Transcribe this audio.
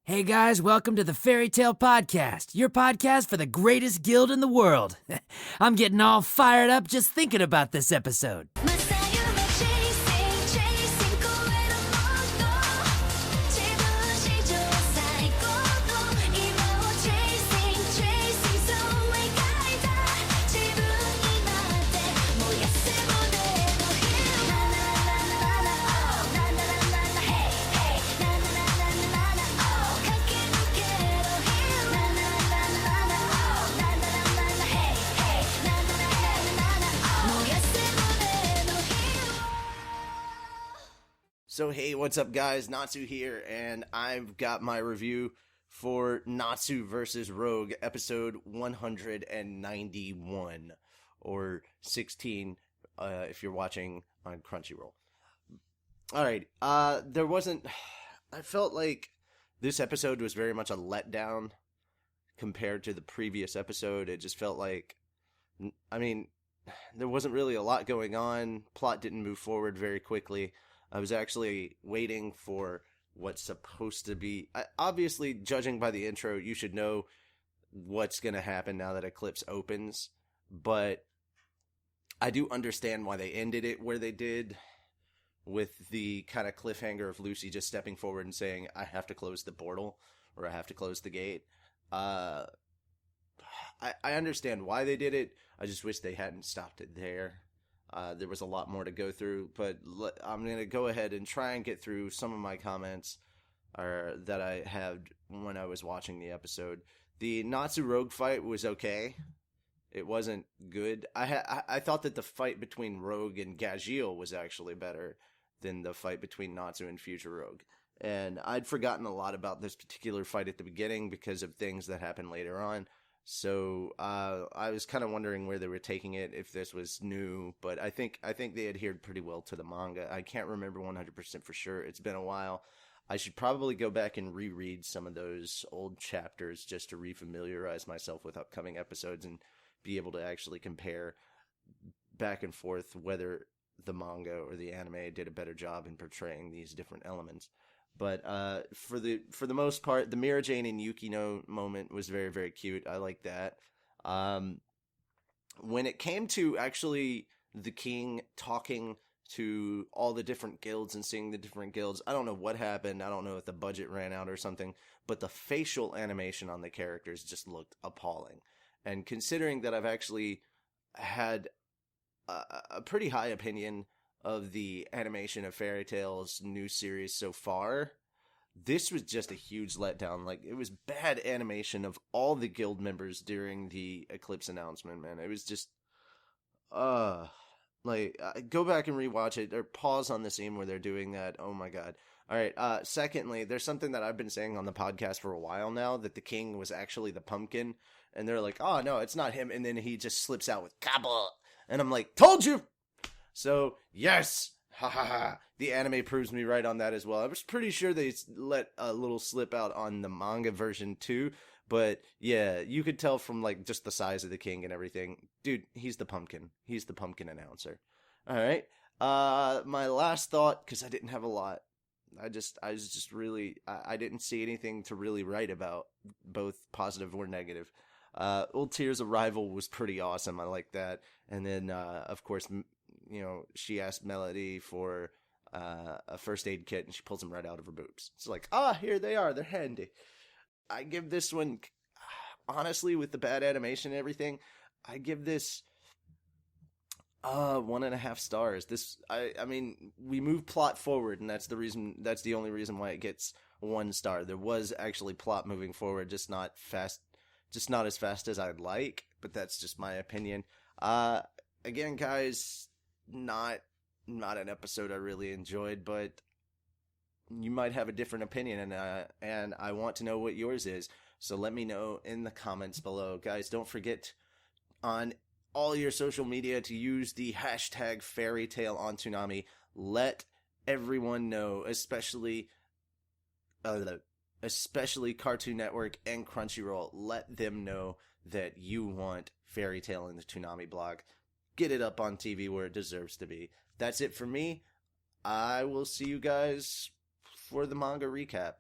Hey guys, welcome to the Fairy Tale Podcast, your podcast for the greatest guild in the world. I'm getting all fired up just thinking about this episode. So hey, what's up guys, Natsu here, and I've got my review for Natsu vs. Rogue, episode 191, or 16, if you're watching on Crunchyroll. Alright, I felt like this episode was very much a letdown compared to the previous episode. It just felt like, there wasn't really a lot going on, plot didn't move forward very quickly. I was actually waiting for what's supposed to be... obviously, judging by the intro, you should know what's going to happen now that Eclipse opens. But I do understand why they ended it where they did, with the kind of cliffhanger of Lucy just stepping forward and saying, I have to close the portal, or I have to close the gate. I understand why they did it. I just wish they hadn't stopped it there. There was a lot more to go through, but I'm going to go ahead and try and get through some of my comments that I had when I was watching the episode. The Natsu Rogue fight was okay. It wasn't good. I thought that the fight between Rogue and Gagil was actually better than the fight between Natsu and Future Rogue. And I'd forgotten a lot about this particular fight at the beginning because of things that happened later on. So I was kind of wondering where they were taking it, if this was new, but I think they adhered pretty well to the manga. I can't remember 100% for sure. It's been a while. I should probably go back and reread some of those old chapters just to refamiliarize myself with upcoming episodes and be able to actually compare back and forth whether the manga or the anime did a better job in portraying these different elements. But for the most part, the Mira Jane and Yukino moment was very, very cute. I like that. When it came to actually the king talking to all the different guilds and seeing the different guilds, I don't know what happened. I don't know if the budget ran out or something. But the facial animation on the characters just looked appalling. And considering that I've actually had a pretty high opinion of the animation of Fairy Tail's new series so far, this was just a huge letdown. Like, it was bad animation of all the guild members during the Eclipse announcement, man. It was just, go back and rewatch it, or pause on the scene where they're doing that. Oh my god. Alright, secondly, there's something that I've been saying on the podcast for a while now, that the king was actually the pumpkin, and they're like, oh no, it's not him, and then he just slips out with Kabul, and I'm like, told you! So, yes! Ha ha ha! The anime proves me right on that as well. I was pretty sure they let a little slip out on the manga version too, but yeah, you could tell from like just the size of the king and everything. Dude, he's the pumpkin. He's the pumpkin announcer. Alright, my last thought, because I didn't have a lot. I didn't see anything to really write about, both positive or negative. Old Tear's arrival was pretty awesome. I like that. And then, of course, she asked Melody for a first aid kit, and she pulls them right out of her boobs. It's like, here they are. They're handy. I give this one, honestly, with the bad animation and everything, I give this 1.5 stars. We move plot forward, and that's the only reason why it gets 1 star. There was actually plot moving forward, just not as fast as I'd like, but that's just my opinion. Again, guys, not an episode I really enjoyed, but you might have a different opinion, and I want to know what yours is. So let me know in the comments below. Guys, don't forget on all your social media to use the hashtag fairytale on Toonami. Let everyone know, especially Cartoon Network and Crunchyroll, let them know that you want Fairy Tail in the Toonami blog. Get it up on TV where it deserves to be. That's it for me. I will see you guys for the manga recap.